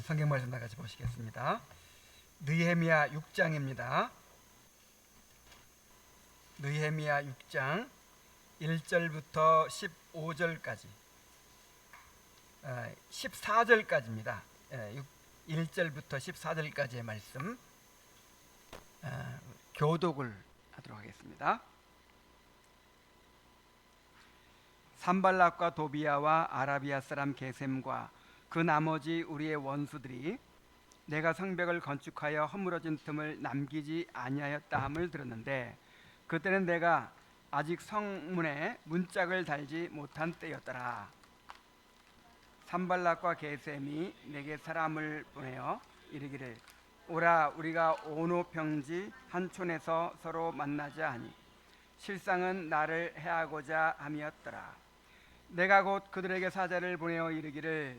성경 말씀 다 같이 보시겠습니다. 느헤미야 6장입니다. 느헤미야 6장 1절부터 15절까지 14절까지입니다. 1절부터 14절까지의 말씀 교독을 하도록 하겠습니다. 산발락과 도비야와 아라비아 사람 게셈과 그 나머지 우리의 원수들이 내가 성벽을 건축하여 허물어진 틈을 남기지 아니하였다 함을 들었는데 그때는 내가 아직 성문에 문짝을 달지 못한 때였더라. 산발락과 게셈이 내게 사람을 보내어 이르기를 오라 우리가 오노 평지 한 촌에서 서로 만나자 하니 실상은 나를 해하고자 함이었더라. 내가 곧 그들에게 사자를 보내어 이르기를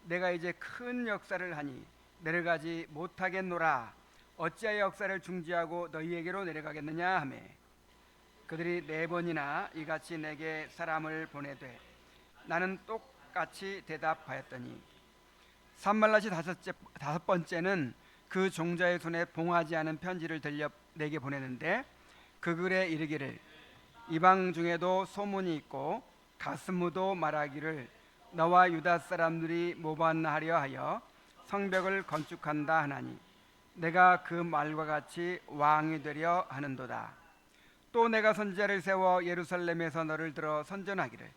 내가 이제 큰 역사를 하니 내려가지 못하겠노라. 어찌하여 역사를 중지하고 너희에게로 내려가겠느냐 하매 그들이 4번이나 이같이 내게 사람을 보내되 나는 똑같이 대답하였더니 산발랏이 다섯 번째는 그 종자의 손에 봉하지 않은 편지를 들려 내게 보내는데 그 글에 이르기를 이방 중에도 소문이 있고 가스무도 말하기를 너와 유다 사람들이 모반하려 하여 성벽을 건축한다 하나니 내가 그 말과 같이 왕이 되려 하는도다. 또 내가 선지자를 세워 예루살렘에서 너를 들어 선전하기를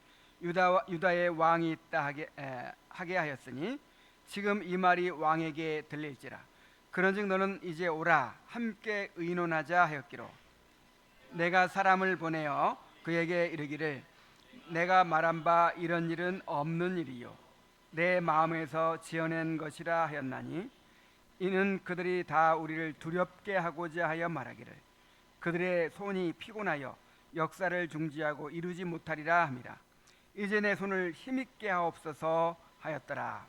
유다의 왕이 있다 하게 하였으니 지금 이 말이 왕에게 들릴지라. 그런즉 너는 이제 오라 함께 의논하자 하였기로 내가 사람을 보내어 그에게 이르기를 내가 말한 바 이런 일은 없는 일이요 내 마음에서 지어낸 것이라 하였나니 이는 그들이 다 우리를 두렵게 하고자 하여 말하기를 그들의 손이 피곤하여 역사를 중지하고 이루지 못하리라 함이라. 이제 내 손을 힘있게 하옵소서 하였더라.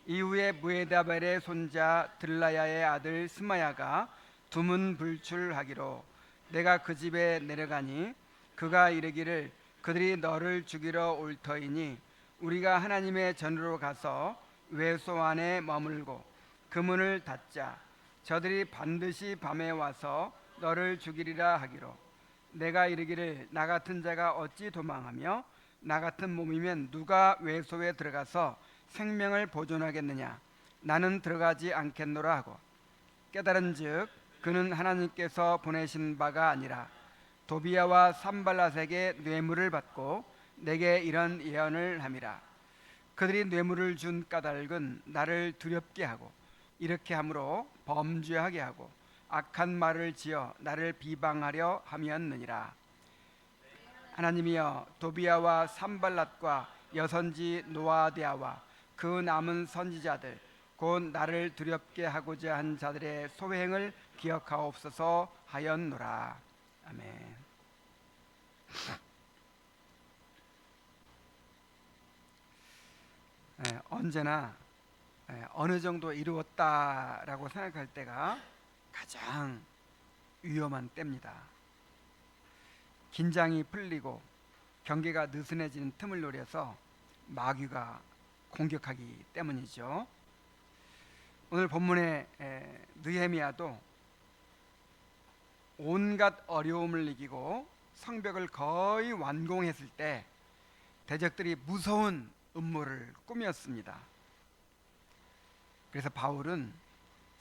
이후에 무에다벨의 손자 들라야의 아들 스마야가 두문불출하기로 내가 그 집에 내려가니 그가 이르기를 그들이 너를 죽이러 올 터이니 우리가 하나님의 전으로 가서 외소 안에 머물고 그 문을 닫자. 저들이 반드시 밤에 와서 너를 죽이리라 하기로 내가 이르기를 나 같은 자가 어찌 도망하며 나 같은 몸이면 누가 외소에 들어가서 생명을 보존하겠느냐. 나는 들어가지 않겠노라 하고 깨달은즉 그는 하나님께서 보내신 바가 아니라 도비야와 산발랏에게 뇌물을 받고 내게 이런 예언을 함이라. 그들이 뇌물을 준 까닭은 나를 두렵게 하고 이렇게 함으로 범죄하게 하고 악한 말을 지어 나를 비방하려 함이었느니라. 하나님이여 도비야와 산발랏과 여선지 노아디아와 그 남은 선지자들 곧 나를 두렵게 하고자 한 자들의 소행을 기억하옵소서 하였노라. 아멘. 언제나 어느 정도 이루었다라고 생각할 때가 가장 위험한 때입니다. 긴장이 풀리고 경계가 느슨해지는 틈을 노려서 마귀가 공격하기 때문이죠. 오늘 본문의 느헤미야도 온갖 어려움을 이기고 성벽을 거의 완공했을 때 대적들이 무서운 음모를 꾸몄습니다. 그래서 바울은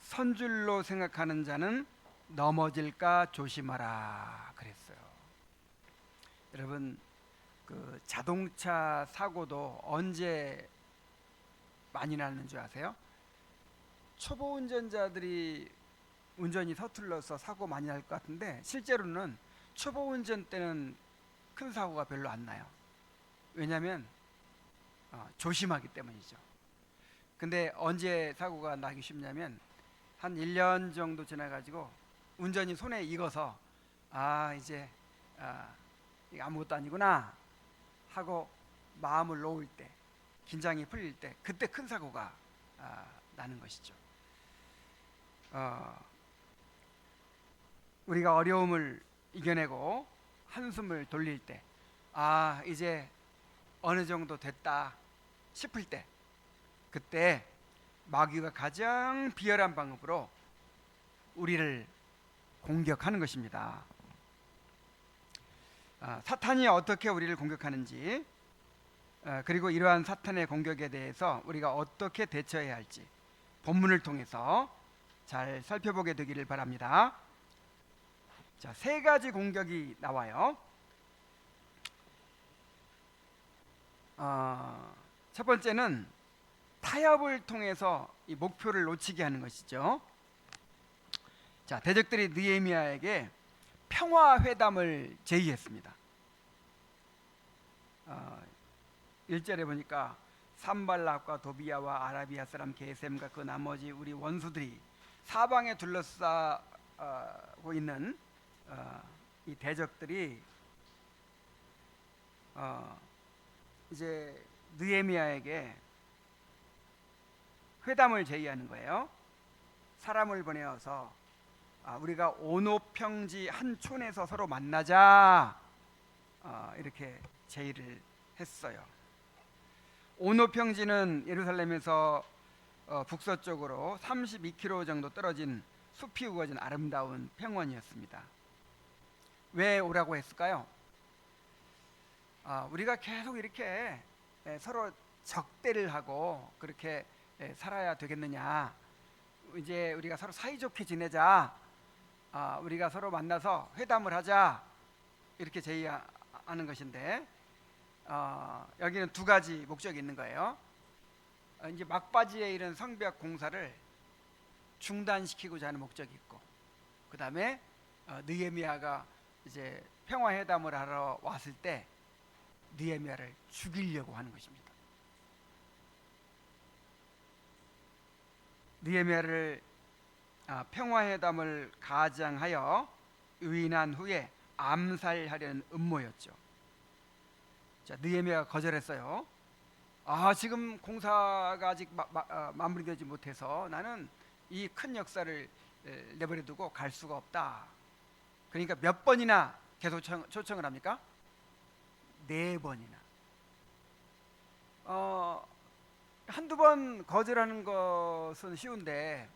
선줄로 생각하는 자는 넘어질까 조심하라 그랬어요. 여러분 그 자동차 사고도 언제 많이 나는 줄 아세요? 초보 운전자들이 운전이 서툴러서 사고 많이 날 것 같은데 실제로는 초보 운전 때는 큰 사고가 별로 안 나요. 왜냐하면 조심하기 때문이죠. 근데 언제 사고가 나기 쉽냐면 한 1년 정도 지나가지고 운전이 손에 익어서 이제 이게 아무것도 아니구나 하고 마음을 놓을 때 긴장이 풀릴 때 그때 큰 사고가 나는 것이죠. 우리가 어려움을 이겨내고 한숨을 돌릴 때 이제 어느 정도 됐다 싶을 때 그때 마귀가 가장 비열한 방법으로 우리를 공격하는 것입니다. 사탄이 어떻게 우리를 공격하는지, 그리고 이러한 사탄의 공격에 대해서 우리가 어떻게 대처해야 할지 본문을 통해서 잘 살펴보게 되기를 바랍니다. 자, 세 가지 공격이 나와요. 첫 번째는 타협을 통해서 이 목표를 놓치게 하는 것이죠. 자, 대적들이 느헤미야에게 평화 회담을 제의했습니다. 1절에 보니까 산발락과 도비야와 아라비아 사람 게셈과 그 나머지 우리 원수들이 사방에 둘러싸고 있는 이 대적들이 이제 느헤미야에게 회담을 제의하는 거예요. 사람을 보내어서 우리가 오노평지 한 촌에서 서로 만나자, 이렇게 제의를 했어요. 오노평지는 예루살렘에서 북서쪽으로 32km 정도 떨어진 숲이 우거진 아름다운 평원이었습니다. 왜 오라고 했을까요? 우리가 계속 이렇게 서로 적대를 하고 그렇게 살아야 되겠느냐, 이제 우리가 서로 사이좋게 지내자, 우리가 서로 만나서 회담을 하자, 이렇게 제의하는 것인데, 여기는 두 가지 목적이 있는 거예요. 이제 막바지에 이른 성벽 공사를 중단시키고자 하는 목적이 있고, 그 다음에 느헤미야가 이제 평화회담을 하러 왔을 때 느헤미야를 죽이려고 하는 것입니다. 느헤미야를 평화회담을 가장하여 유인한 후에 암살하려는 음모였죠. 자, 느헤미야가 거절했어요. 지금 공사가 아직 마무리되지 못해서 나는 이 큰 역사를 내버려 두고 갈 수가 없다. 그러니까 몇 번이나 계속 초청을 합니까? 4번이나. 한두 번 거절하는 것은 쉬운데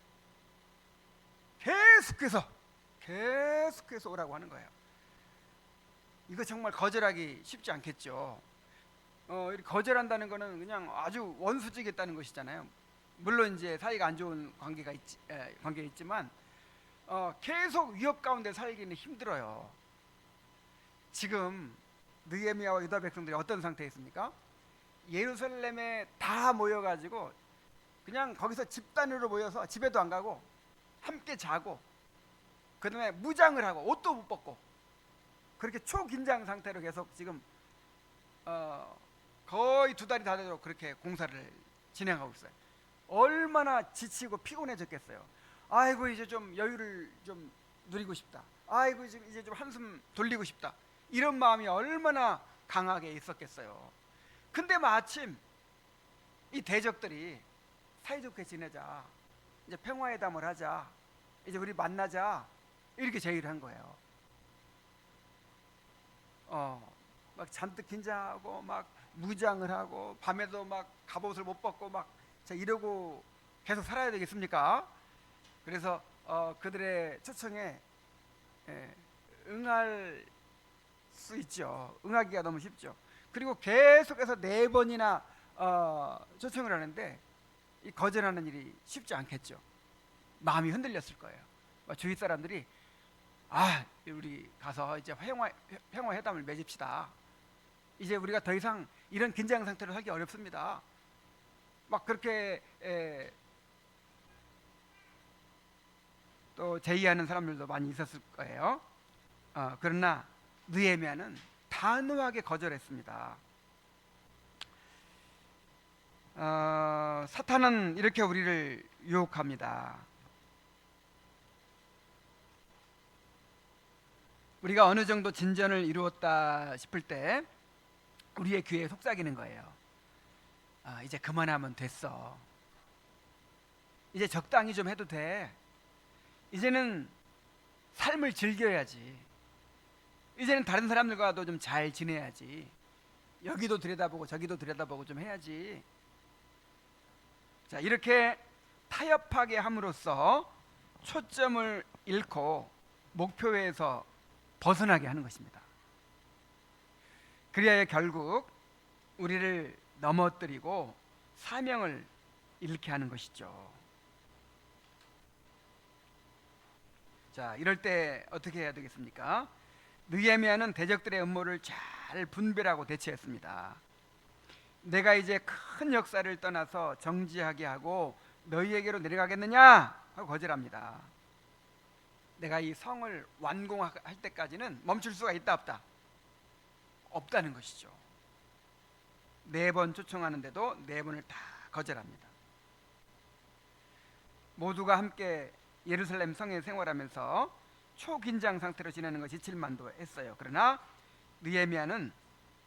계속해서 오라고 하는 거예요. 이거 정말 거절하기 쉽지 않겠죠. 이렇게 거절한다는 거는 그냥 아주 원수지겠다는 것이잖아요. 물론 이제 사이가 안 좋은 관계가 있지만 계속 위협 가운데 살기는 힘들어요. 지금 느헤미야와 유다 백성들이 어떤 상태에 있습니까? 예루살렘에 다 모여가지고 그냥 거기서 집단으로 모여서 집에도 안 가고 함께 자고, 그 다음에 무장을 하고 옷도 못 벗고 그렇게 초긴장 상태로 계속 지금 거의 2달이 다 되도록 그렇게 공사를 진행하고 있어요. 얼마나 지치고 피곤해졌겠어요. 아이고, 이제 좀 여유를 좀 누리고 싶다. 아이고, 이제 좀 한숨 돌리고 싶다. 이런 마음이 얼마나 강하게 있었겠어요. 근데 마침 이 대적들이 사이좋게 지내자, 이제 평화회담을 하자, 이제 우리 만나자, 이렇게 제의를 한 거예요. 막 잔뜩 긴장하고 막 무장을 하고 밤에도 막 갑옷을 못 벗고 막 이러고 계속 살아야 되겠습니까? 그래서 그들의 초청에 응할 수 있죠. 응하기가 너무 쉽죠. 그리고 계속해서 4번이나 초청을 하는데 이 거절하는 일이 쉽지 않겠죠. 마음이 흔들렸을 거예요. 주위 사람들이 우리 가서 이제 평화 회담을 맺읍시다. 이제 우리가 더 이상 이런 긴장 상태로 살기 어렵습니다. 막 그렇게 또 제의하는 사람들도 많이 있었을 거예요. 그러나 느헤미야는 단호하게 거절했습니다. 사탄은 이렇게 우리를 유혹합니다. 우리가 어느 정도 진전을 이루었다 싶을 때 우리의 귀에 속삭이는 거예요. 이제 그만하면 됐어. 이제 적당히 좀 해도 돼. 이제는 삶을 즐겨야지. 이제는 다른 사람들과도 좀 잘 지내야지. 여기도 들여다보고 저기도 들여다보고 좀 해야지. 자, 이렇게 타협하게 함으로써 초점을 잃고 목표에서 벗어나게 하는 것입니다. 그리하여 결국 우리를 넘어뜨리고 사명을 잃게 하는 것이죠. 자, 이럴 때 어떻게 해야 되겠습니까? 느헤미야는 대적들의 음모를 잘 분별하고 대처했습니다. 내가 이제 큰 역사를 떠나서 정지하게 하고 너희에게로 내려가겠느냐 하고 거절합니다. 내가 이 성을 완공할 때까지는 멈출 수가 있다 없다? 없다는 것이죠. 4번 초청하는데도 4번을 다 거절합니다. 모두가 함께 예루살렘 성에 생활하면서 초긴장 상태로 지내는 것이 질만도 했어요. 그러나 느헤미야는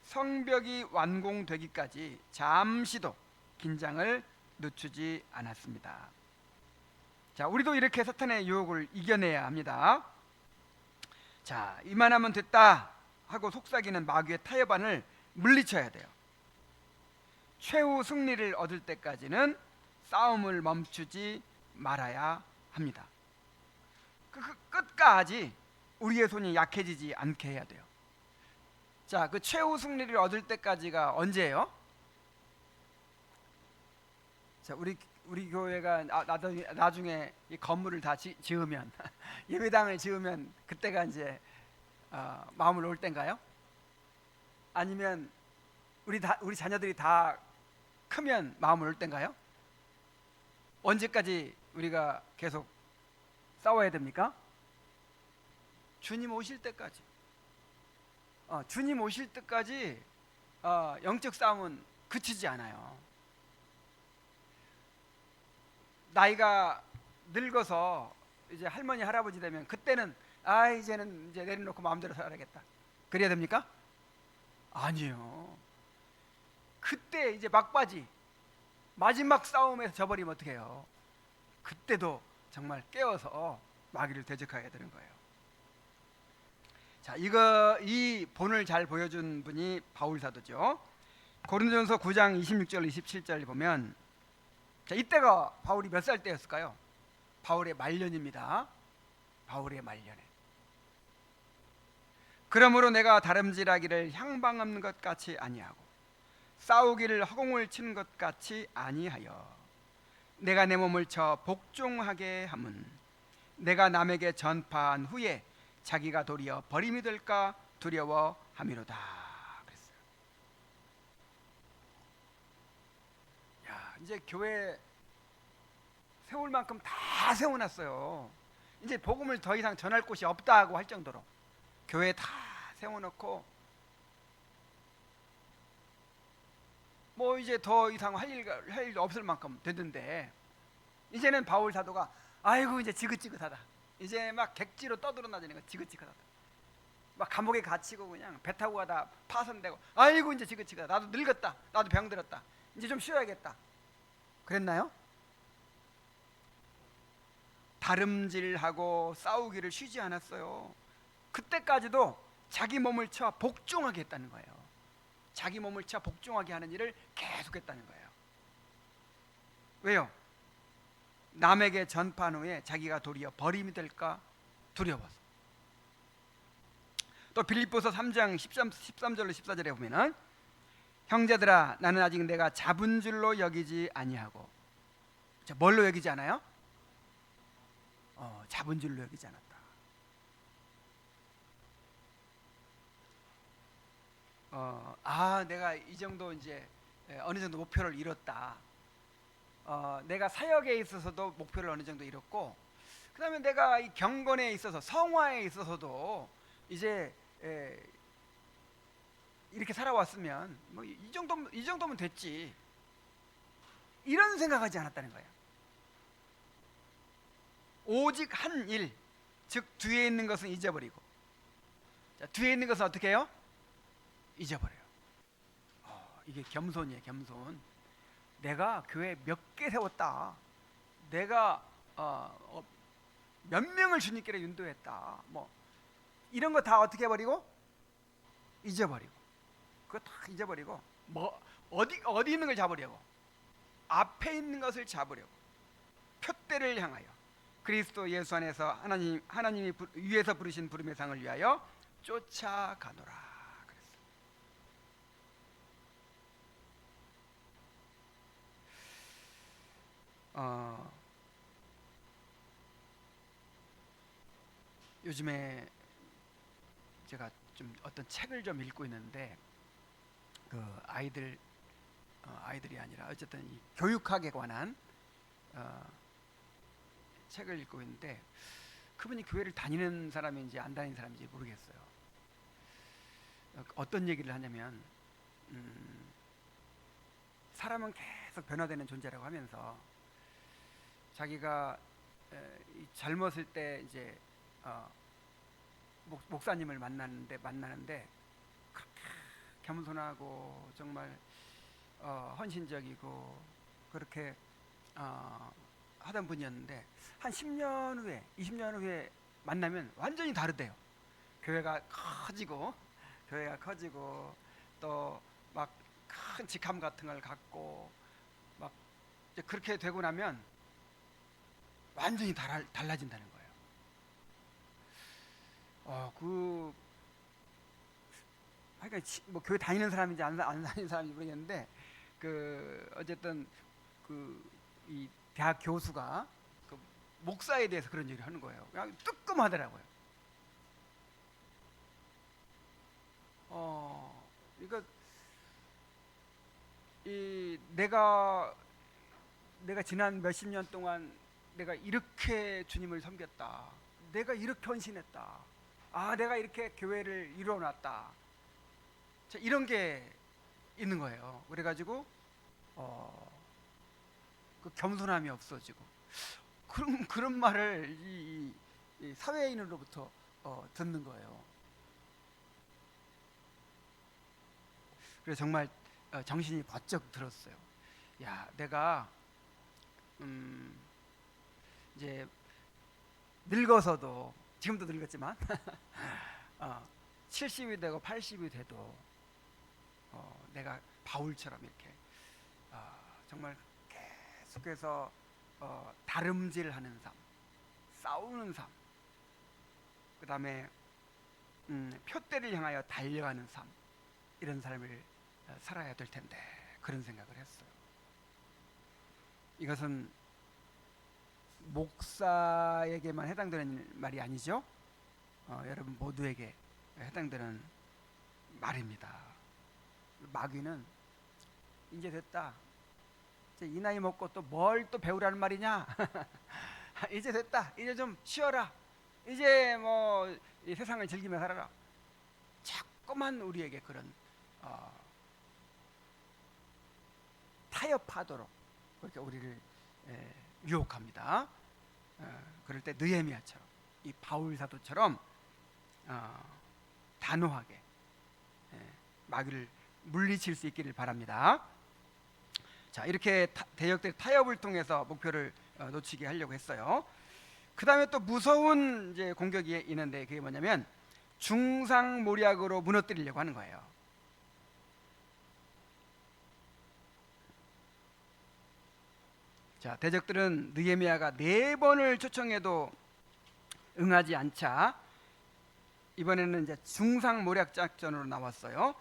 성벽이 완공되기까지 잠시도 긴장을 늦추지 않았습니다. 자, 우리도 이렇게 사탄의 유혹을 이겨내야 합니다. 자, 이만하면 됐다 하고 속삭이는 마귀의 타협안을 물리쳐야 돼요. 최후 승리를 얻을 때까지는 싸움을 멈추지 말아야 합니다. 끝까지 우리의 손이 약해지지 않게 해야 돼요. 자, 그 최후 승리를 얻을 때까지가 언제예요? 자, 우리 교회가 나중에 이 건물을 다 지으면 예배당을 지으면 그때가 이제 마음을 놓을 때인가요? 아니면 우리 자녀들이 다 크면 마음을 놓을 때인가요? 언제까지 우리가 계속 싸워야 됩니까? 주님 오실 때까지. 주님 오실 때까지 영적 싸움은 그치지 않아요. 나이가 늙어서 이제 할머니 할아버지 되면 그때는 이제는 이제 내려놓고 마음대로 살아야겠다 그래야 됩니까? 아니요. 그때 이제 막바지 마지막 싸움에서 져버리면 어떻게 해요? 그때도 정말 깨워서 마귀를 대적하게 되는 거예요. 자, 이 본을 잘 보여준 분이 바울 사도죠. 고린도전서 9장 26절 27절 보면, 자, 이때가 바울이 몇 살 때였을까요? 바울의 말년입니다. 바울의 말년에. 그러므로 내가 다름질하기를 향방 없는 것 같이 아니하고 싸우기를 허공을 치는 것 같이 아니하여 내가 내 몸을 쳐 복종하게 함은 내가 남에게 전파한 후에 자기가 도리어 버림이 될까 두려워함이로다 그랬어요. 야, 이제 교회 세울 만큼 다 세워놨어요. 이제 복음을 더 이상 전할 곳이 없다고 할 정도로 교회 다 세워놓고 뭐 이제 더 이상 할 일 없을 만큼 됐는데, 이제는 바울 사도가 아이고 이제 지긋지긋하다. 이제 막 객지로 떠들어다니는 거 지긋지긋하다. 막 감옥에 갇히고 그냥 배 타고 가다 파손되고 아이고 이제 지긋지긋하다. 나도 늙었다. 나도 병들었다. 이제 좀 쉬어야겠다. 그랬나요? 다름질하고 싸우기를 쉬지 않았어요. 그때까지도 자기 몸을 쳐 복종하게 했다는 거예요. 자기 몸을 쳐 복종하게 하는 일을 계속했다는 거예요. 왜요? 남에게 전파한 후에 자기가 도리어 버림이 될까 두려워서. 또 빌립보서 3장 13절로 14절에 보면은 형제들아 나는 아직 내가 잡은 줄로 여기지 아니하고, 자, 뭘로 여기지 않아요? 잡은 줄로 여기지 않았다. 내가 이 정도 이제 어느 정도 목표를 이뤘다. 내가 사역에 있어서도 목표를 어느 정도 이뤘고, 그 다음에 내가 이 경건에 있어서 성화에 있어서도 이제 이렇게 살아왔으면 뭐 이 정도면 됐지. 이런 생각하지 않았다는 거예요. 오직 한 일, 즉 뒤에 있는 것은 잊어버리고, 자, 뒤에 있는 것은 어떻게 해요? 잊어버려요. 이게 겸손이에요. 겸손. 내가 교회 몇 개 세웠다. 내가 몇 명을 주님께로 인도했다. 뭐 이런 거 다 어떻게 해버리고? 잊어버리고. 그거 다 잊어버리고 뭐 어디 있는 걸 잡으려고? 앞에 있는 것을 잡으려고. 표대를 향하여 그리스도 예수 안에서 하나님이 위에서 부르신 부름의 상을 위하여 쫓아가노라 그랬어요. 요즘에 제가 좀 어떤 책을 좀 읽고 있는데 그 아이들이 아니라 어쨌든 이 교육학에 관한 책을 읽고 있는데 그분이 교회를 다니는 사람인지 안 다니는 사람인지 모르겠어요. 어떤 얘기를 하냐면 사람은 계속 변화되는 존재라고 하면서 자기가 젊었을 때 이제 목사님을 만나는데 그렇게 겸손하고 정말 헌신적이고 그렇게 하던 분이었는데 한 10년 후에 20년 후에 만나면 완전히 다르대요. 교회가 커지고 또 막 큰 직함 같은 걸 갖고 막 이제 그렇게 되고 나면 완전히 달라진다는 거예요. 그러니까 뭐 교회 다니는 사람인지 안 다니는 사람인지 모르겠는데 어쨌든 이 대학 교수가 그 목사에 대해서 그런 얘기를 하는 거예요. 그냥 뜨끔하더라고요. 그러니까 내가 지난 몇십 년 동안 내가 이렇게 주님을 섬겼다. 내가 이렇게 헌신했다. 내가 이렇게 교회를 이루어놨다. 이런 게 있는 거예요. 그래가지고 그 겸손함이 없어지고 그런 말을 이 사회인으로부터 듣는 거예요. 그래서 정말 정신이 번쩍 들었어요. 야, 내가 이제 늙어서도 지금도 늙었지만 70이 되고 80이 돼도 내가 바울처럼 이렇게 정말 계속해서 다름질하는 삶, 싸우는 삶, 그 다음에 표대를 향하여 달려가는 삶, 이런 삶을 살아야 될 텐데 그런 생각을 했어요. 이것은 목사에게만 해당되는 말이 아니죠. 여러분 모두에게 해당되는 말입니다. 마귀는 이제 됐다. 이제 이 나이 먹고 또 뭘 또 배우라는 말이냐? 이제 됐다. 이제 좀 쉬어라. 이제 뭐 이 세상을 즐기며 살아라. 자꾸만 우리에게 그런 타협하도록 그렇게 우리를 유혹합니다. 그럴 때 느헤미야처럼 이 바울 사도처럼 단호하게 마귀를 물리칠 수 있기를 바랍니다. 자, 이렇게 대적들의 타협을 통해서 목표를 놓치게 하려고 했어요. 그 다음에 또 무서운 이제 공격이 있는데 그게 뭐냐면 중상모략으로 무너뜨리려고 하는 거예요. 자, 대적들은 느헤미야가 4번을 초청해도 응하지 않자 이번에는 이제 중상모략 작전으로 나왔어요.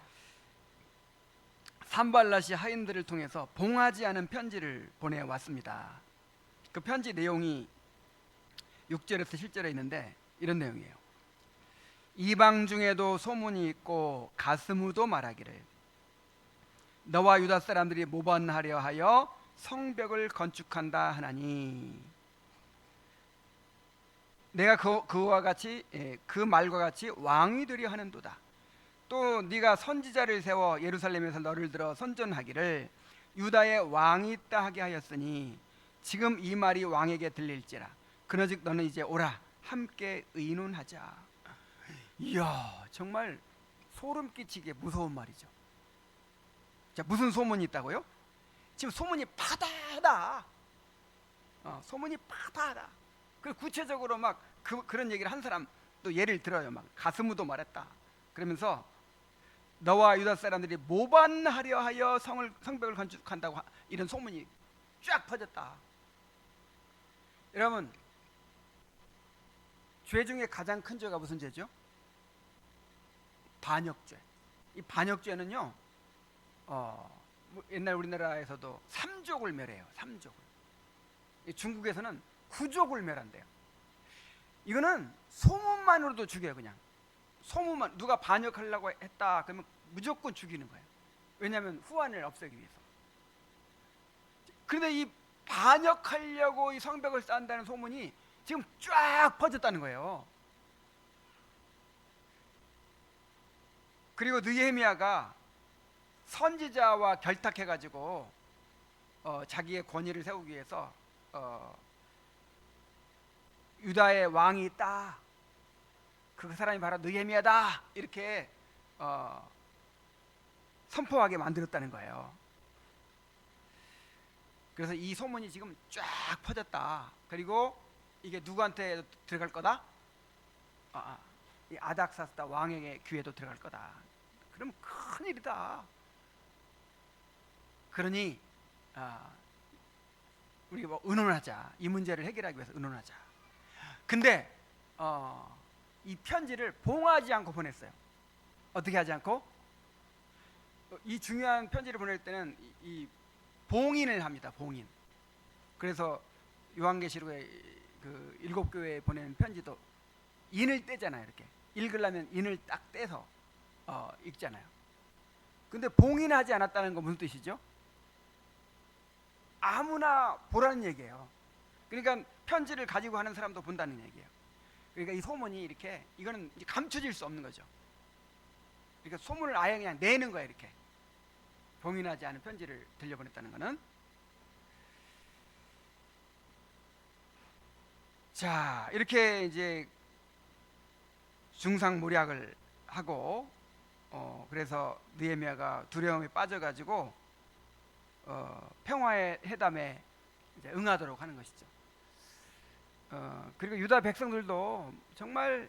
산발랏이 하인들을 통해서 봉하지 않은 편지를 보내왔습니다. 그 편지 내용이 6절에서 7절에 있는데 이런 내용이에요. 이방 중에도 소문이 있고 가스무도 말하기를 너와 유다 사람들이 모반하려 하여 성벽을 건축한다 하나니 내가 그와 같이 그 말과 같이 왕이 되려 하는도다. 또 네가 선지자를 세워 예루살렘에서 너를 들어 선전하기를 유다의 왕이 있다 하게 하였으니 지금 이 말이 왕에게 들릴지라. 그러즉 너는 이제 오라 함께 의논하자. 이야, 정말 소름 끼치게 무서운 말이죠. 자, 무슨 소문이 있다고요? 지금 소문이 파다하다. 소문이 파다하다. 그 구체적으로 막 그런 얘기를 한 사람 또 예를 들어요. 막 가스무도 말했다. 그러면서 너와 유다 사람들이 모반하려 하여 성벽을 건축한다고 이런 소문이 쫙 퍼졌다. 여러분, 죄 중에 가장 큰 죄가 무슨 죄죠? 반역죄. 이 반역죄는요, 옛날 우리나라에서도 삼족을 멸해요. 삼족을. 중국에서는 구족을 멸한대요. 이거는 소문만으로도 죽여요. 그냥 소문만, 누가 반역하려고 했다 그러면 무조건 죽이는 거예요. 왜냐하면 후환을 없애기 위해서. 그런데 이 반역하려고 이 성벽을 쌓는다는 소문이 지금 쫙 퍼졌다는 거예요. 그리고 느헤미야가 선지자와 결탁해가지고 자기의 권위를 세우기 위해서 유다의 왕이 있다, 그 사람이 바로 느헤미야다, 이렇게 선포하게 만들었다는 거예요. 그래서 이 소문이 지금 쫙 퍼졌다. 그리고 이게 누구한테 들어갈 거다? 이 아닥사스다 왕에게 귀에도 들어갈 거다. 그럼 큰일이다. 그러니 우리 뭐 의논하자. 이 문제를 해결하기 위해서 의논하자. 근데 이 편지를 봉하지 않고 보냈어요. 어떻게 하지 않고? 이 중요한 편지를 보낼 때는 이 봉인을 합니다. 봉인. 그래서 요한계시록에 그 7교회에 보내는 편지도 인을 떼잖아요. 이렇게 읽으려면 인을 딱 떼서 읽잖아요. 근데 봉인하지 않았다는 건 무슨 뜻이죠? 아무나 보라는 얘기예요. 그러니까 편지를 가지고 하는 사람도 본다는 얘기예요. 그러니까 이 소문이 이렇게, 이거는 이제 감춰질 수 없는 거죠. 그러니까 소문을 아예 그냥 내는 거예요. 이렇게 봉인하지 않은 편지를 들려보냈다는 거는. 자, 이렇게 이제 중상모략을 하고 그래서 느헤미야가 두려움에 빠져가지고 평화의 회담에 이제 응하도록 하는 것이죠. 그리고 유다 백성들도 정말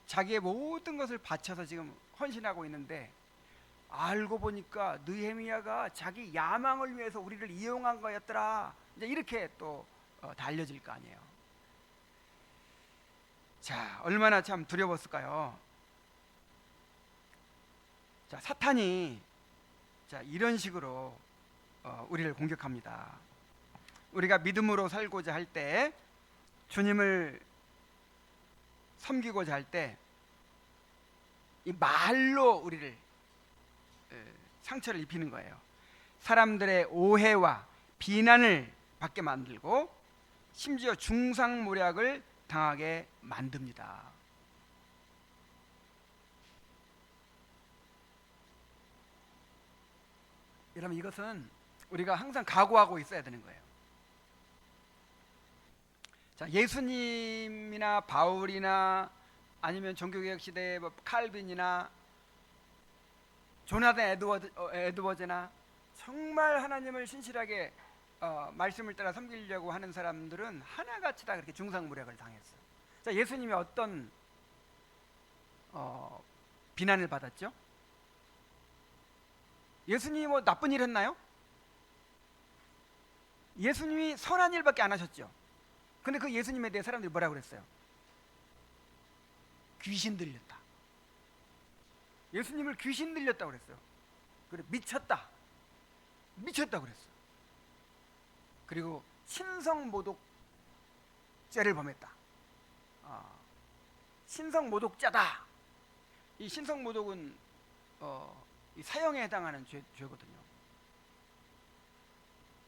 자기의 모든 것을 바쳐서 지금 헌신하고 있는데, 알고 보니까 느헤미야가 자기 야망을 위해서 우리를 이용한 거였더라. 이제 이렇게 또 다 알려질 거 아니에요. 자, 얼마나 참 두려웠을까요? 자, 사탄이 이런 식으로 우리를 공격합니다. 우리가 믿음으로 살고자 할 때, 주님을 섬기고자 할 때, 이 말로 우리를 상처를 입히는 거예요. 사람들의 오해와 비난을 받게 만들고 심지어 중상모략을 당하게 만듭니다. 여러분, 이것은 우리가 항상 각오하고 있어야 되는 거예요. 자, 예수님이나 바울이나 아니면 종교개혁 시대의 칼빈이나 조나단 에드워즈나 정말 하나님을 신실하게 말씀을 따라 섬기려고 하는 사람들은 하나같이 다 그렇게 중상모략을 당했어요. 자, 예수님이 어떤 비난을 받았죠? 예수님이 뭐 나쁜 일 했나요? 예수님이 선한 일밖에 안 하셨죠. 근데 그 예수님에 대해 사람들이 뭐라고 그랬어요? 귀신 들렸다. 예수님을 귀신 들렸다고 그랬어요. 그래, 미쳤다. 미쳤다고 그랬어요. 그리고 신성모독죄를 범했다. 신성모독자다. 이 신성모독은 이 사형에 해당하는 죄거든요.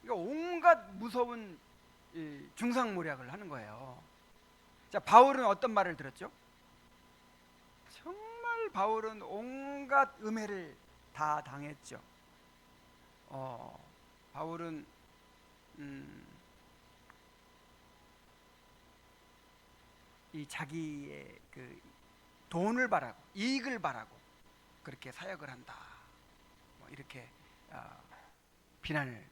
그러니까 온갖 무서운 중상모략을 하는 거예요. 자, 바울은 어떤 말을 들었죠? 정말 바울은 온갖 음해를 다 당했죠. 바울은 이 자기의 그 돈을 바라고 이익을 바라고 그렇게 사역을 한다, 뭐 이렇게 비난을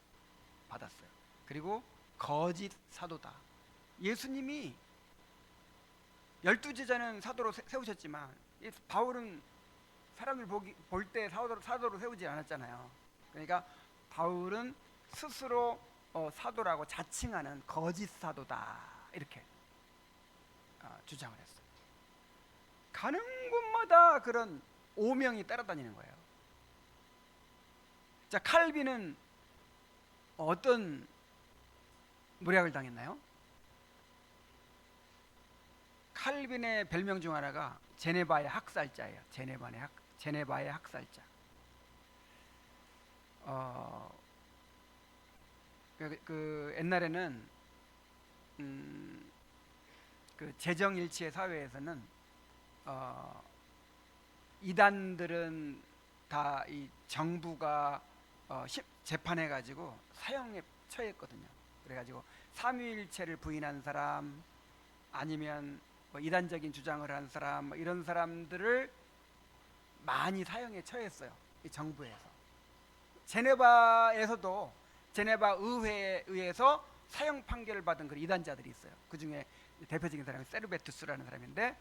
받았어요. 그리고 거짓 사도다. 예수님이 12제자는 사도로 세우셨지만 바울은 사람들 볼 때 사도로 세우지 않았잖아요. 그러니까 바울은 스스로 사도라고 자칭하는 거짓 사도다 이렇게 주장을 했어요. 가는 곳마다 그런 오명이 따라다니는 거예요. 자, 칼빈은 어떤 모략을 당했나요? 칼빈의 별명 중 하나가 제네바의 학살자예요. 제네바의 학살자. 그 옛날에는 그 재정일치의 사회에서는 이단들은 다 이 정부가 재판해 가지고 사형에 처했거든요. 그래가지고 삼위일체를 부인한 사람 아니면 뭐 이단적인 주장을 한 사람 뭐 이런 사람들을 많이 사형에 처했어요. 이 정부에서. 제네바에서도 제네바 의회에 의해서 사형 판결을 받은 그런 이단자들이 있어요. 그 중에 대표적인 사람이 세르베투스라는 사람인데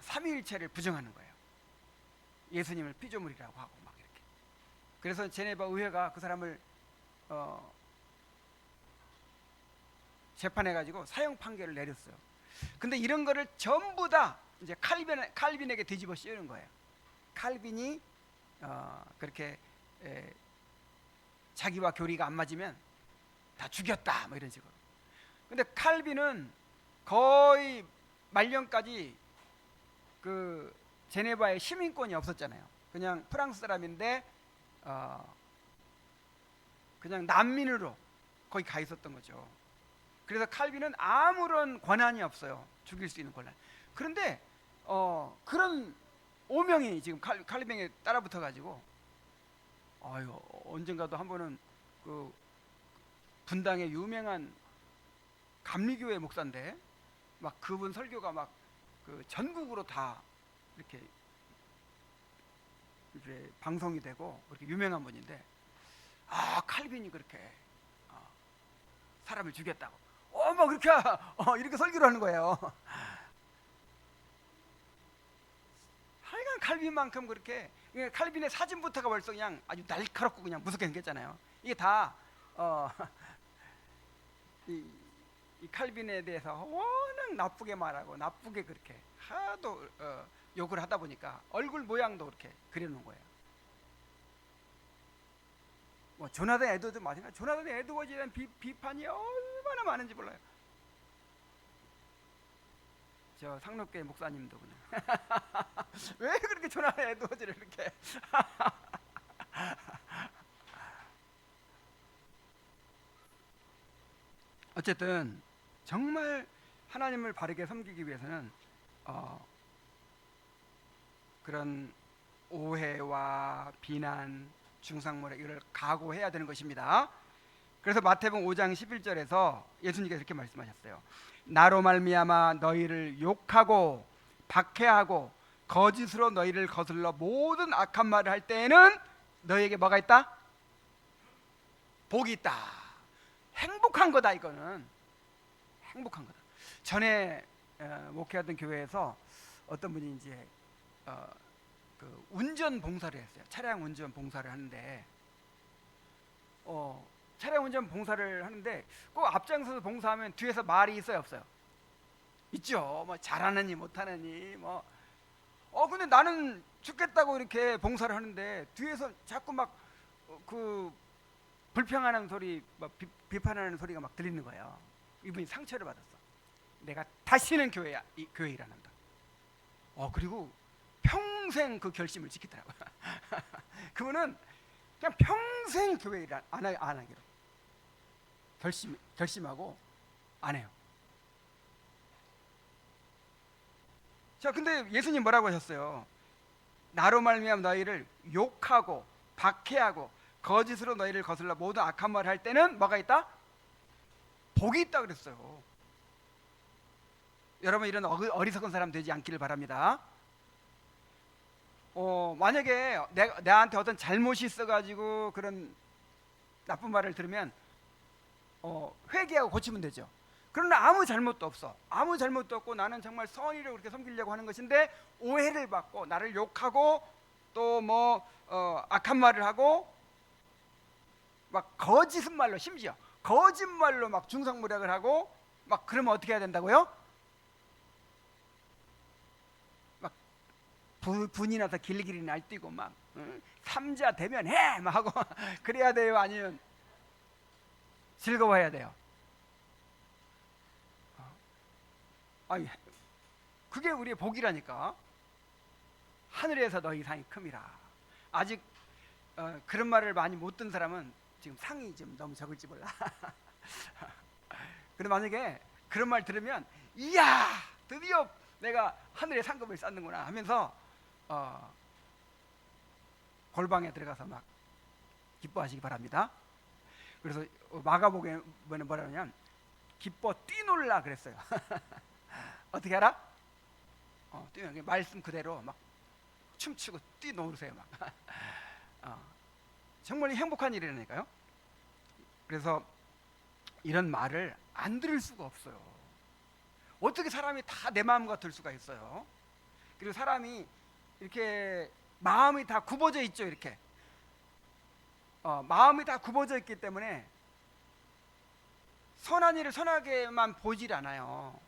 삼위일체를 부정하는 거예요. 예수님을 피조물이라고 하고 막 이렇게. 그래서 제네바 의회가 그 사람을 재판해가지고 사형 판결을 내렸어요. 근데 이런 거를 전부 다 이제 칼빈에게 뒤집어 씌우는 거예요. 칼빈이 그렇게 자기와 교리가 안 맞으면 다 죽였다 뭐 이런 식으로. 근데 칼빈은 거의 말년까지 그 제네바에 시민권이 없었잖아요. 그냥 프랑스 사람인데 그냥 난민으로 거기 가 있었던 거죠. 그래서 칼빈은 아무런 권한이 없어요. 죽일 수 있는 권한. 그런데 그런 오명이 지금 칼빈에게 따라붙어 가지고 언젠가도 한 번은 그 분당의 유명한 감리교회 목사인데 막 그분 설교가 막 그 전국으로 다 이렇게 방송이 되고 그렇게 유명한 분인데 칼빈이 그렇게 사람을 죽였다고 막 그렇게 이렇게 설교를 하는 거예요. 하여간 칼빈만큼 그렇게 칼빈의 사진부터가 벌써 그냥 아주 날카롭고 그냥 무섭게 생겼잖아요. 이게 다 이 칼빈에 대해서 워낙 나쁘게 말하고 나쁘게 그렇게 하도 욕을 하다 보니까 얼굴 모양도 그렇게 그려놓은 거예요. 뭐 조나단 에드워즈 마찬가지. 조나단 에드워즈에 대한 비판이 얼마나 많은지 몰라요. 저 상록교회 목사님도 그냥 왜 그렇게 조나단 에드워즈를 이렇게 어쨌든 정말 하나님을 바르게 섬기기 위해서는 그런 오해와 비난, 중상모략 이걸 각오해야 되는 것입니다. 그래서 마태복음 5장 11절에서 예수님께서 이렇게 말씀하셨어요. 나로 말미암아 너희를 욕하고 박해하고 거짓으로 너희를 거슬러 모든 악한 말을 할 때에는 너희에게 뭐가 있다? 복이 있다. 행복한 거다. 이거는 행복한 거다. 전에 목회하던 교회에서 어떤 분이 이제 그 운전 봉사를 했어요. 차량 운전 봉사를 하는데 차량 운전 봉사를 하는데 꼭 앞장서서 봉사하면 뒤에서 말이 있어요, 없어요? 있죠. 뭐 잘하느니 못하느니 뭐 근데 나는 죽겠다고 이렇게 봉사를 하는데 뒤에서 자꾸 막 그 불평하는 소리, 막 비판하는 소리가 막 들리는 거예요. 이분이 상처를 받았어. 내가 다시는 교회 일 안 한다. 그리고 평생 그 결심을 지키더라고요. 그분은 그냥 평생 교회 일 안 하기로 결심하고 안 해요. 자, 근데 예수님 뭐라고 하셨어요? 나로 말미암아 너희를 욕하고 박해하고 거짓으로 너희를 거슬러 모든 악한 말을 할 때는 뭐가 있다? 복이 있다 그랬어요. 여러분 이런 어리석은 사람 되지 않기를 바랍니다. 만약에 나한테 어떤 잘못이 있어가지고 그런 나쁜 말을 들으면 회개하고 고치면 되죠. 그러나 아무 잘못도 없어. 아무 잘못도 없고 나는 정말 선의를 그렇게 섬기려고 하는 것인데 오해를 받고 나를 욕하고 또 뭐 악한 말을 하고 막 거짓은 말로 심지어 거짓말로 막 중성모략을 하고 막 그러면 어떻게 해야 된다고요? 막 분이 나서 길길이 날뛰고 막 삼자 되면 해! 막 하고 그래야 돼요? 아니면 즐거워해야 돼요? 아니, 그게 우리의 복이라니까. 하늘에서 너희 상이 큼이라. 아직 그런 말을 많이 못 듣는 사람은 지금 상이 좀 너무 적을지 몰라. 근데 만약에 그런 말 들으면 이야 드디어 내가 하늘의 상급을 쌓는구나 하면서 골방에 들어가서 막 기뻐하시기 바랍니다. 그래서 마가복음에는 뭐라냐면 기뻐 뛰놀라 그랬어요. 어떻게 알아? 뛰는 말씀 그대로 막 춤추고 뛰노르세요 막. 정말 행복한 일이라니까요. 그래서 이런 말을 안 들을 수가 없어요. 어떻게 사람이 다 내 마음 같을 수가 있어요? 그리고 사람이 이렇게 마음이 다 굽어져 있죠. 이렇게 마음이 다 굽어져 있기 때문에 선한 일을 선하게만 보질 않아요.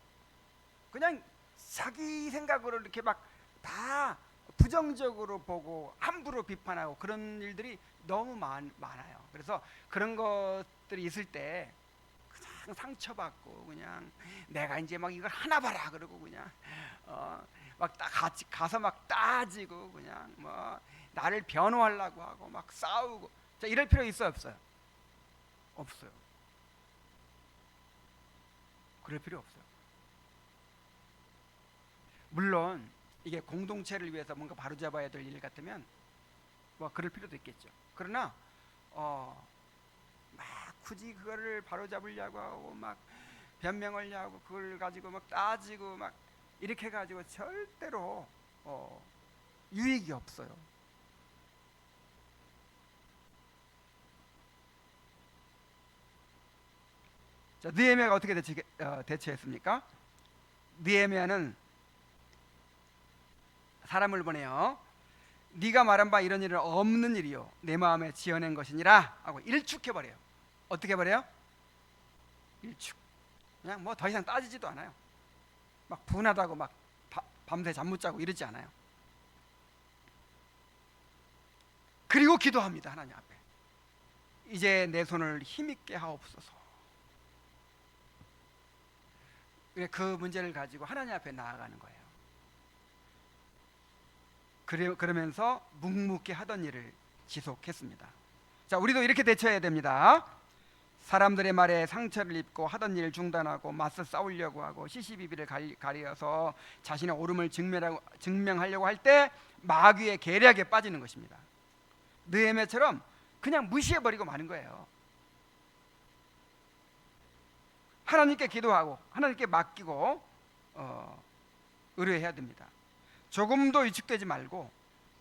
그냥 자기 생각으로 이렇게 막 다 부정적으로 보고 함부로 비판하고 그런 일들이 너무 많아요. 그래서 그런 것들이 있을 때 그냥 상처받고 그냥 내가 이제 막 이걸 하나 봐라 그러고 그냥 막 같이 가서 막 따지고 그냥 뭐 나를 변호하려고 하고 막 싸우고. 자, 이럴 필요 있어요 없어요? 없어요. 그럴 필요 없어요. 물론 이게 공동체를 위해서 뭔가 바로잡아야 될 일 같으면 뭐 그럴 필요도 있겠죠. 그러나 막 굳이 그거를 바로잡으려고 하고 막 변명을 하고 그걸 가지고 막 따지고 막 이렇게 가지고 절대로 유익이 없어요. 자, 느헤미야가 어떻게 대처했습니까? 느헤미야는 사람을 보내요. 네가 말한 바 이런 일은 없는 일이요 내 마음에 지어낸 것이니라 하고 일축해버려요. 어떻게 해버려요? 일축. 그냥 뭐 더 이상 따지지도 않아요. 막 분하다고 막 밤새 잠 못 자고 이러지 않아요. 그리고 기도합니다. 하나님 앞에 이제 내 손을 힘있게 하옵소서. 그 문제를 가지고 하나님 앞에 나아가는 거예요. 그러면서 묵묵히 하던 일을 지속했습니다. 자, 우리도 이렇게 대처해야 됩니다. 사람들의 말에 상처를 입고 하던 일을 중단하고 맞서 싸우려고 하고 시시비비를 가리어서 자신의 옳음을 증명하려고 할 때 마귀의 계략에 빠지는 것입니다. 느헤미야처럼 그냥 무시해버리고 마는 거예요. 하나님께 기도하고 하나님께 맡기고 의뢰해야 됩니다. 조금도 위축되지 말고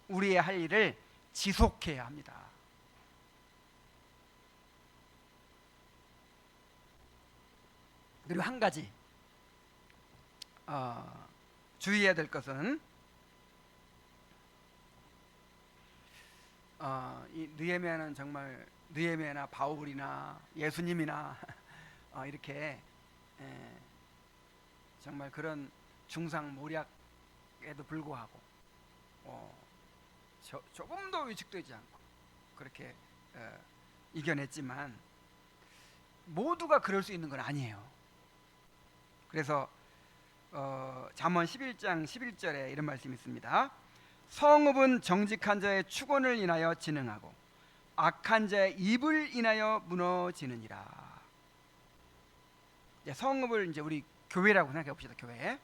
우리의 할 일을 지속해야 합니다. 그리고 한 가지 주의해야 될 것은 이 느헤미야는 정말 느헤미야나 바울이나 예수님이나 이렇게 정말 그런 중상모략에도 불구하고 조금도 위축되지 않고 그렇게 이겨냈지만 모두가 그럴 수 있는 건 아니에요. 그래서 잠언 11장 11절에 이런 말씀이 있습니다. 성읍은 정직한 자의 축원을 인하여 진흥하고 악한 자의 입을 인하여 무너지느니라. 성읍을 이제 우리 교회라고 생각해 봅시다. 교회.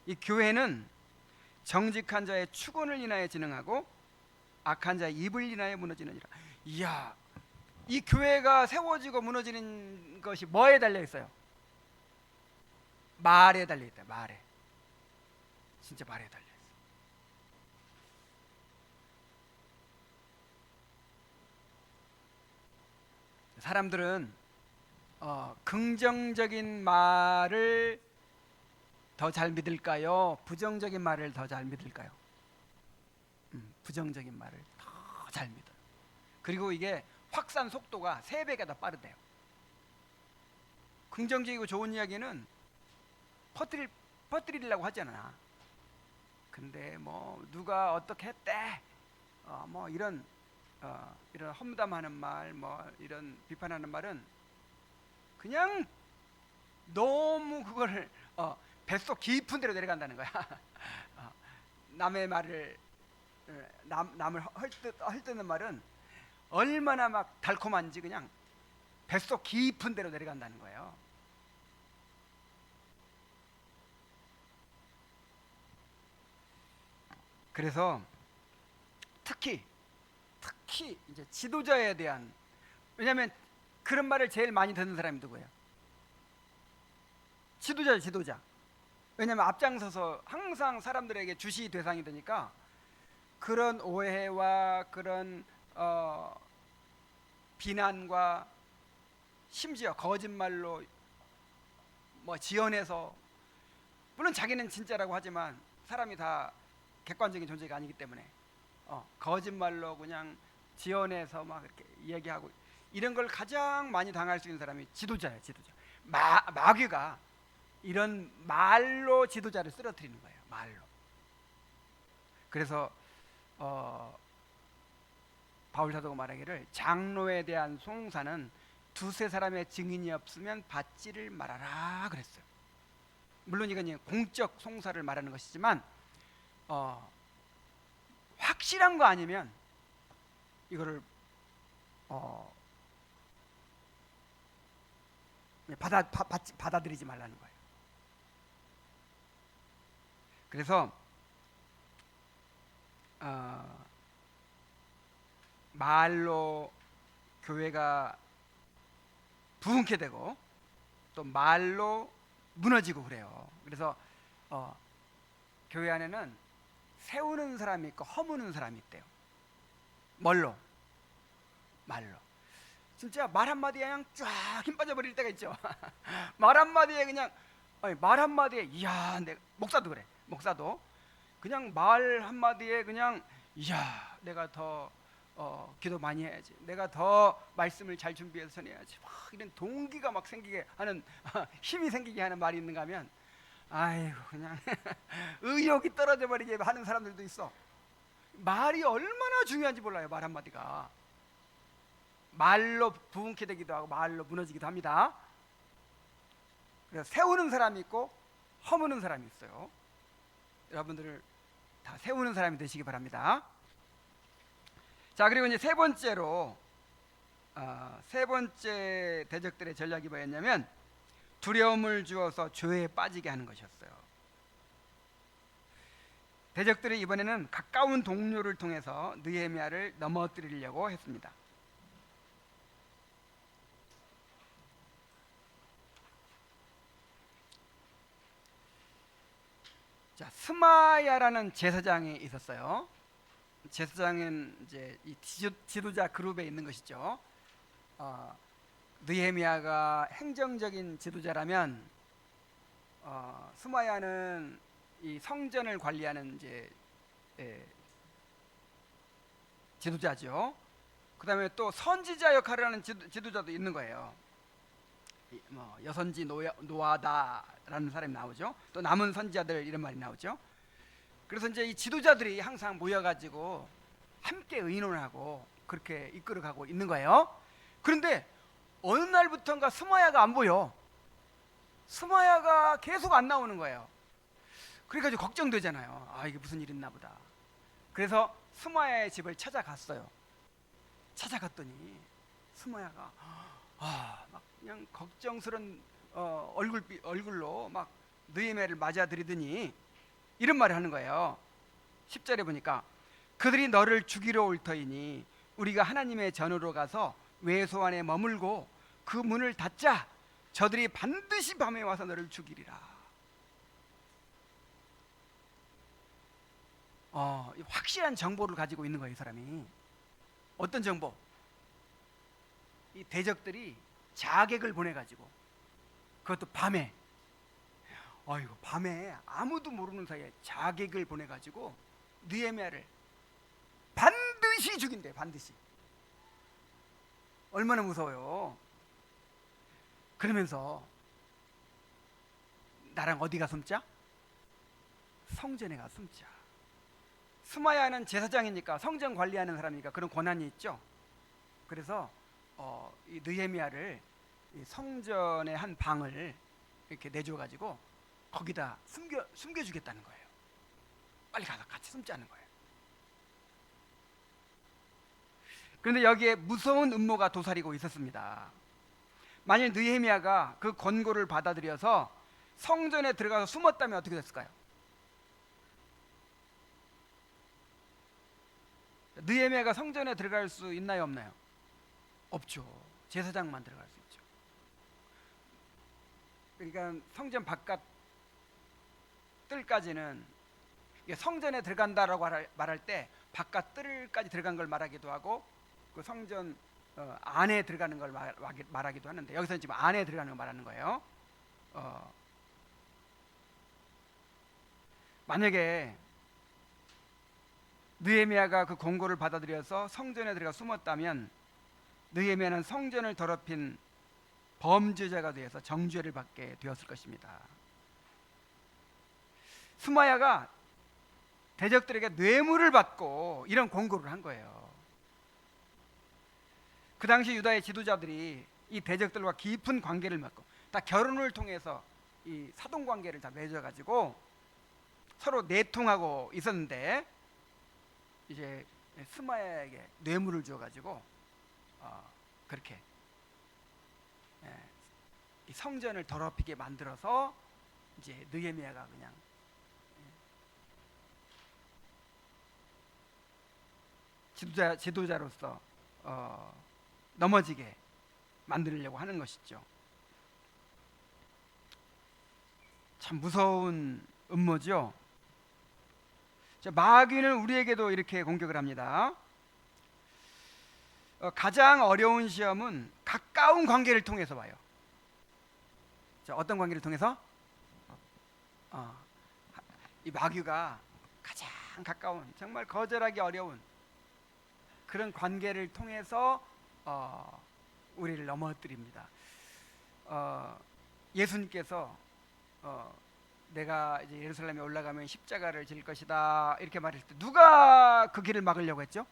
이 교회는 정직한 자의 축원을 인하여 진흥하고 악한 자의 입을 인하여 무너지느니라. 이야, 이 교회가 세워지고 무너지는 것이 뭐에 달려 있어요? 말에 달려 있다. 말에. 진짜 말에 달려 있어. 사람들은 긍정적인 말을 더 잘 믿을까요? 부정적인 말을 더 잘 믿을까요? 부정적인 말을 더 잘 믿어요. 그리고 이게 확산 속도가 3배가 더 빠르대요. 긍정적이고 좋은 이야기는 퍼뜨리려고 하잖아. 근데 뭐 누가 어떻게 했대, 뭐 이런 험담하는 말, 뭐 이런 비판하는 말은 그냥 너무 그걸 뱃속 깊은 데로 내려간다는 거야. 어, 남의 말을 남을 헐뜯는 말은 얼마나 막 달콤한지 그냥 뱃속 깊은 데로 내려간다는 거예요. 그래서 특히 이제 지도자에 대한, 왜냐하면 그런 말을 제일 많이 듣는 사람이 누구예요? 지도자. 왜냐하면 앞장서서 항상 사람들에게 주시 대상이 되니까 그런 오해와 그런 비난과 심지어 거짓말로 뭐 지어내서, 물론 자기는 진짜라고 하지만 사람이 다 객관적인 존재가 아니기 때문에 거짓말로 그냥 지어내서 막 이렇게 얘기하고, 이런 걸 가장 많이 당할 수 있는 사람이 지도자예요. 지도자. 마귀가 이런 말로 지도자를 쓰러뜨리는 거예요. 말로. 그래서 바울 사도가 말하기를 장로에 대한 송사는 두세 사람의 증인이 없으면 받지를 말아라 그랬어요. 물론 이건 공적 송사를 말하는 것이지만 확실한 거 아니면 이거를 받아들이지 말라는 거예요. 그래서 말로 교회가 부흥케 되고 또 말로 무너지고 그래요. 그래서 교회 안에는 세우는 사람이 있고 허무는 사람이 있대요. 뭘로? 말로. 진짜 말 한마디에 그냥 쫙 힘 빠져버릴 때가 있죠. 말 한마디에 그냥, 말 한마디에, 이야, 목사도 그래. 목사도 그냥 말 한마디에 그냥, 이야, 내가 더 기도 많이 해야지, 내가 더 말씀을 잘 준비해서 전해야지, 막 이런 동기가 막 생기게 하는 힘이 생기게 하는 말이 있는가 하면, 아이고 그냥 의욕이 떨어져 버리게 하는 사람들도 있어. 말이 얼마나 중요한지 몰라요. 말 한마디가 말로 부흥케 되기도 하고 말로 무너지기도 합니다. 그래서 세우는 사람이 있고 허무는 사람이 있어요. 여러분들을 다 세우는 사람이 되시기 바랍니다. 자, 그리고 이제 세 번째로 세 번째 대적들의 전략이 뭐였냐면 두려움을 주어서 죄에 빠지게 하는 것이었어요. 대적들이 이번에는 가까운 동료를 통해서 느헤미야를 넘어뜨리려고 했습니다. 자, 스마야라는 제사장이 있었어요. 제사장은 이제 이 지도자 그룹에 있는 것이죠. 느헤미야가 행정적인 지도자라면 스마야는 이 성전을 관리하는 이제 지도자죠. 그다음에 또 선지자 역할을 하는 지도자도 있는 거예요. 뭐 여선지 노아다라는 사람이 나오죠. 또 남은 선지자들 이런 말이 나오죠. 그래서 이제 이 지도자들이 항상 모여가지고 함께 의논하고 그렇게 이끌어가고 있는 거예요. 그런데 어느 날부터인가 스마야가 안 보여. 스마야가 계속 안 나오는 거예요. 그래가지고 걱정되잖아요. 아, 이게 무슨 일 있나 보다. 그래서 스마야의 집을 찾아갔어요. 찾아갔더니 스마야가 막 그냥 걱정스런 얼굴로 막 느헤미야를 맞아들이더니 이런 말을 하는 거예요. 10절에 보니까 그들이 너를 죽이러 올 터이니 우리가 하나님의 전으로 가서 외소 안에 머물고 그 문을 닫자. 저들이 반드시 밤에 와서 너를 죽이리라. 확실한 정보를 가지고 있는 거예요. 이 사람이. 어떤 정보? 이 대적들이 자객을 보내가지고, 그것도 밤에, 밤에 아무도 모르는 사이에 자객을 보내가지고 느헤미야를 반드시 죽인대. 반드시. 얼마나 무서워요. 그러면서 나랑 어디가 숨자? 성전에 가 숨자. 스마야는 제사장이니까 성전 관리하는 사람이니까 그런 권한이 있죠. 그래서 이 느헤미야를 이 성전의 한 방을 이렇게 내줘가지고 거기다 숨겨주겠다는 거예요. 빨리 가서 같이 숨자는 거예요. 그런데 여기에 무서운 음모가 도사리고 있었습니다. 만일 느헤미야가 그 권고를 받아들여서 성전에 들어가서 숨었다면 어떻게 됐을까요? 느헤미야가 성전에 들어갈 수 있나요, 없나요? 없죠. 제사장만 들어갈 수 있죠. 그러니까 성전 바깥 뜰까지는, 성전에 들어간다라고 말할 때 바깥 뜰까지 들어간 걸 말하기도 하고 그 성전 안에 들어가는 걸 말하기도 하는데, 여기서는 지금 안에 들어가는 걸 말하는 거예요. 만약에 느헤미야가 그 공고를 받아들여서 성전에 들어가 숨었다면 느헤미야는 성전을 더럽힌 범죄자가 되어서 정죄를 받게 되었을 것입니다. 스마야가 대적들에게 뇌물을 받고 이런 공고를 한 거예요. 그 당시 유다의 지도자들이 이 대적들과 깊은 관계를 맺고 다 결혼을 통해서 이 사돈 관계를 다 맺어가지고 서로 내통하고 있었는데, 이제 스마야에게 뇌물을 주어가지고 그렇게 이 성전을 더럽히게 만들어서 이제 느헤미야가 그냥 지도자로서 넘어지게 만들려고 하는 것이죠. 참 무서운 음모죠. 마귀는 우리에게도 이렇게 공격을 합니다. 가장 어려운 시험은 가까운 관계를 통해서 와요. 어떤 관계를 통해서? 이 마귀가 가장 가까운, 정말 거절하기 어려운 그런 관계를 통해서 우리를 넘어뜨립니다. 예수님께서 내가 이제 예루살렘에 올라가면 십자가를 질 것이다 이렇게 말했을 때 누가 그 길을 막으려고 했죠?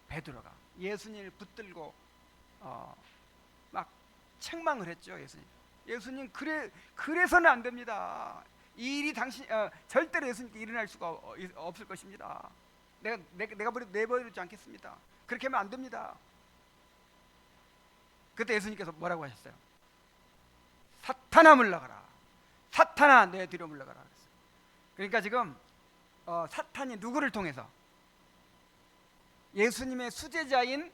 베드로가 예수님을 붙들고 막 책망을 했죠. 예수님 그래서는 안 됩니다. 이 일이 절대로 예수님께 일어날 수가 없을 것입니다. 내가 내버리지 않겠습니다. 그렇게 하면 안 됩니다. 그때 예수님께서 뭐라고 하셨어요? 사탄아 물러가라. 사탄아 내 뒤로 물러가라. 그러니까 지금 사탄이 누구를 통해서? 예수님의 수제자인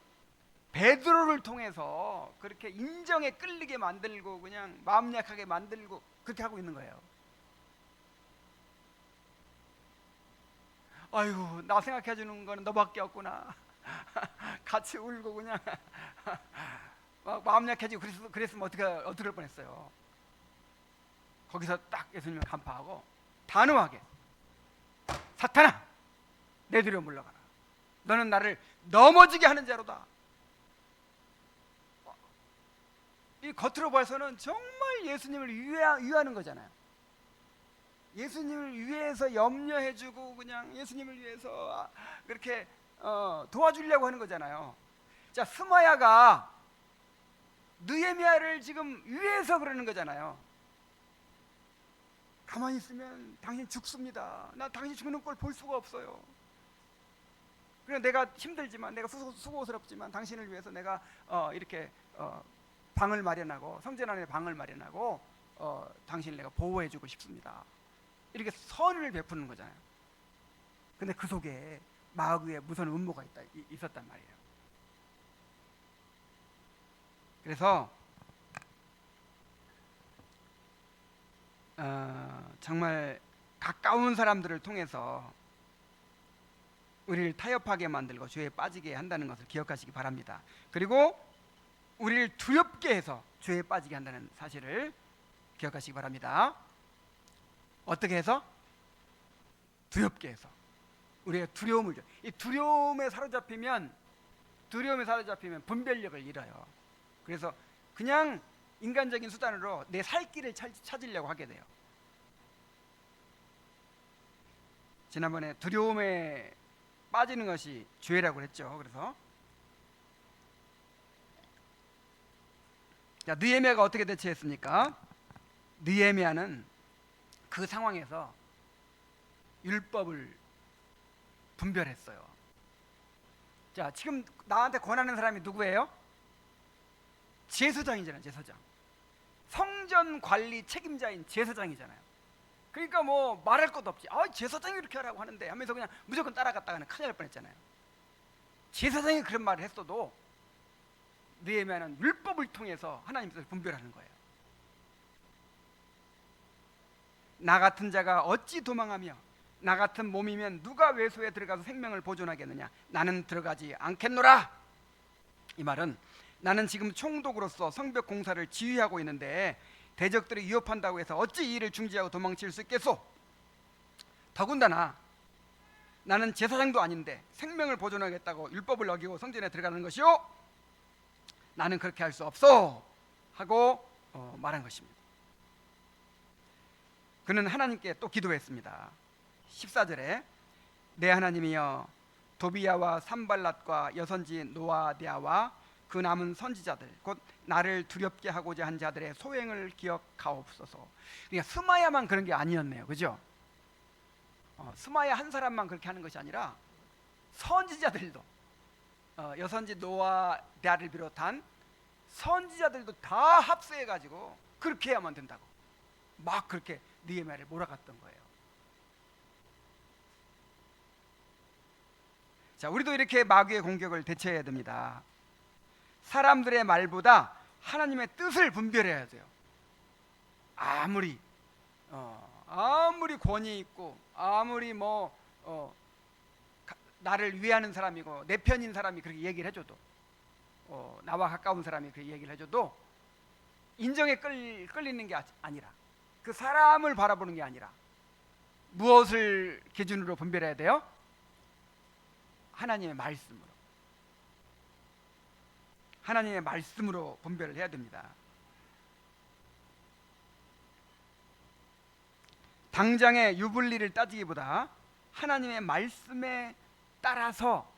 베드로를 통해서 그렇게 인정에 끌리게 만들고 그냥 마음 약하게 만들고 그렇게 하고 있는 거예요. 아이고, 나 생각해 주는 거는 너밖에 없구나. 같이 울고 그냥 막 마음 약해지고 그랬으면 어떻게 할 뻔했어요. 거기서 딱 예수님을 간파하고 단호하게 사탄아 내 뒤로 물러가라. 너는 나를 넘어지게 하는 자로다. 이 겉으로 봐서는 정말 예수님을 위하는 거잖아요. 예수님을 위해서 염려해주고 그냥 예수님을 위해서 그렇게 도와주려고 하는 거잖아요. 자, 스마야가 느헤미야를 지금 위해서 그러는 거잖아요. 가만히 있으면 당신 죽습니다. 나 당신 죽는 걸 볼 수가 없어요. 그냥 내가 힘들지만, 내가 수고스럽지만 당신을 위해서 내가 이렇게 방을 마련하고 성전 안에 방을 마련하고 당신을 내가 보호해주고 싶습니다. 이렇게 선을 베푸는 거잖아요. 근데 그 속에 마귀의 무서운 음모가 있었단 말이에요. 그래서 정말 가까운 사람들을 통해서 우리를 타협하게 만들고 죄에 빠지게 한다는 것을 기억하시기 바랍니다. 그리고 우리를 두렵게 해서 죄에 빠지게 한다는 사실을 기억하시기 바랍니다. 어떻게 해서? 두렵게 해서. 우리가 두려움을 줘. 이 두려움에 사로잡히면 분별력을 잃어요. 그래서 그냥 인간적인 수단으로 내 살 길을 찾으려고 하게 돼요. 지난번에 두려움에 빠지는 것이 죄라고 그랬죠. 그래서 자, 느헤미야가 어떻게 대처했습니까? 느헤미야는 그 상황에서 율법을 분별했어요. 자, 지금 나한테 권하는 사람이 누구예요? 제사장이잖아요. 제사장. 성전 관리 책임자인 제사장이잖아요. 그러니까 뭐 말할 것도 없지. 제사장이 이렇게 하라고 하는데 하면서 그냥 무조건 따라갔다가는 큰일 날 뻔했잖아요. 제사장이 그런 말을 했어도 느헤미야는 율법을 통해서 하나님 뜻을 분별하는 거예요. 나 같은 자가 어찌 도망하며 나 같은 몸이면 누가 외소에 들어가서 생명을 보존하겠느냐. 나는 들어가지 않겠노라. 이 말은 나는 지금 총독으로서 성벽 공사를 지휘하고 있는데 대적들이 위협한다고 해서 어찌 이 일을 중지하고 도망칠 수 있겠소. 더군다나 나는 제사장도 아닌데 생명을 보존하겠다고 율법을 어기고 성전에 들어가는 것이요, 나는 그렇게 할 수 없어 하고 말한 것입니다. 그는 하나님께 또 기도했습니다. 14절에 내 하나님이여, 도비야와 산발랏과 여선지 노아디아와 그 남은 선지자들 곧 나를 두렵게 하고자 한 자들의 소행을 기억하옵소서. 그러니까 스마야만 그런 게 아니었네요. 그죠? 스마야 한 사람만 그렇게 하는 것이 아니라 선지자들도 여선지 노아디아를 비롯한 선지자들도 다 합세해 가지고 그렇게 해야만 된다고 막 그렇게 느헤미야를 몰아갔던 거예요. 자, 우리도 이렇게 마귀의 공격을 대처해야 됩니다. 사람들의 말보다 하나님의 뜻을 분별해야 돼요. 아무리 권위 있고 아무리 나를 위하는 사람이고 내 편인 사람이 그렇게 얘기를 해줘도 나와 가까운 사람이 그렇게 얘기를 해줘도 인정에 끌리는 게 아니라, 그 사람을 바라보는 게 아니라 무엇을 기준으로 분별해야 돼요? 하나님의 말씀으로 분별을 해야 됩니다. 당장의 유불리를 따지기보다 하나님의 말씀에 따라서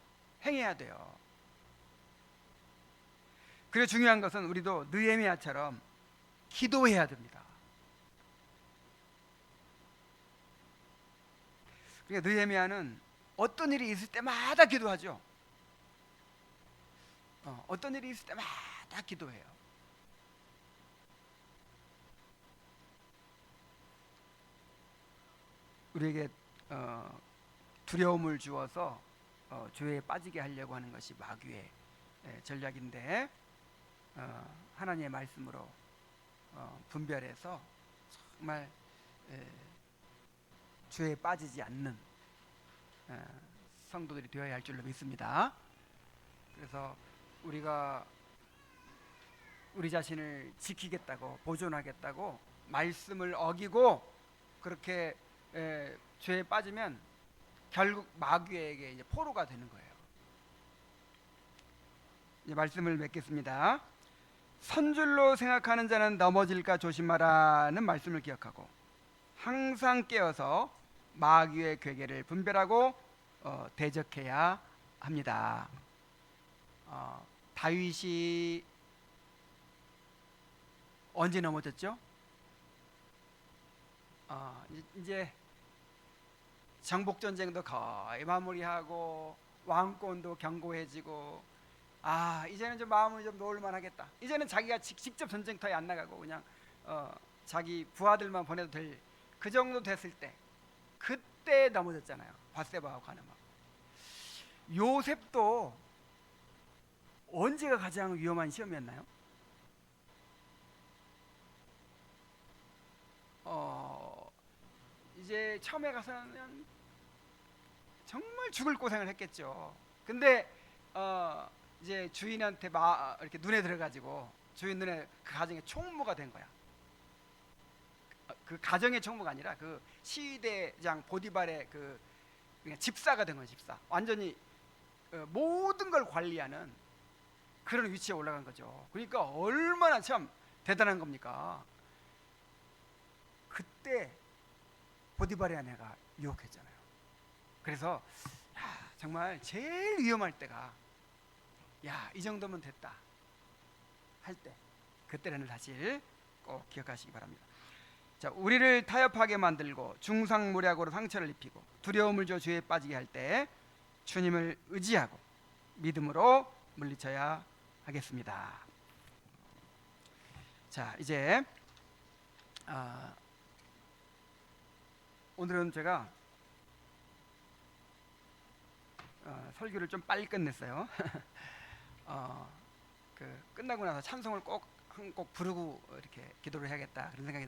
행해야 돼요. 그리고 중요한 것은 우리도 느헤미야처럼 기도해야 됩니다. 그러니까 느헤미야는 어떤 일이 있을 때마다 기도하죠. 어떤 일이 있을 때마다 기도해요. 우리에게 두려움을 주어서 죄에 빠지게 하려고 하는 것이 마귀의 전략인데, 하나님의 말씀으로 분별해서 정말 죄에 빠지지 않는 성도들이 되어야 할 줄로 믿습니다. 그래서 우리가 우리 자신을 지키겠다고, 보존하겠다고 말씀을 어기고 그렇게 죄에 빠지면 결국 마귀에게 이제 포로가 되는 거예요. 이제 말씀을 맺겠습니다. 선줄로 생각하는 자는 넘어질까 조심하라는 말씀을 기억하고 항상 깨어서 마귀의 괴계를 분별하고 대적해야 합니다. 다윗이 언제 넘어졌죠? 이제 정복 전쟁도 거의 마무리하고 왕권도 견고해지고, 이제는 좀 마음을 좀 놓을만 하겠다. 이제는 자기가 직접 전쟁터에 안 나가고 그냥 자기 부하들만 보내도 될 그 정도 됐을 때, 그때 넘어졌잖아요. 밧세바하고 가늠하고. 요셉도 언제가 가장 위험한 시험이었나요? 이제 처음에 가서는 정말 죽을 고생을 했겠죠. 근데 이제 주인한테 이렇게 눈에 들어가지고 주인 눈에 그 가정의 총무가 된 거야. 그 가정의 총무가 아니라 그 시대장 보디발의 그냥 집사가 된 거야. 집사. 완전히 모든 걸 관리하는 그런 위치에 올라간 거죠. 그러니까 얼마나 참 대단한 겁니까? 그때 보디발의 아내가 유혹했잖아요. 그래서 정말 제일 위험할 때가 이 정도면 됐다 할 때, 그때라는 사실 꼭 기억하시기 바랍니다. 자, 우리를 타협하게 만들고 중상모략으로 상처를 입히고 두려움을 줘 죄에 빠지게 할 때 주님을 의지하고 믿음으로 물리쳐야 하겠습니다. 자, 이제 오늘은 제가 설교를 좀 빨리 끝냈어요. 끝나고 나서 찬송을 꼭 한 곡 부르고 이렇게 기도를 해야겠다 그런 생각이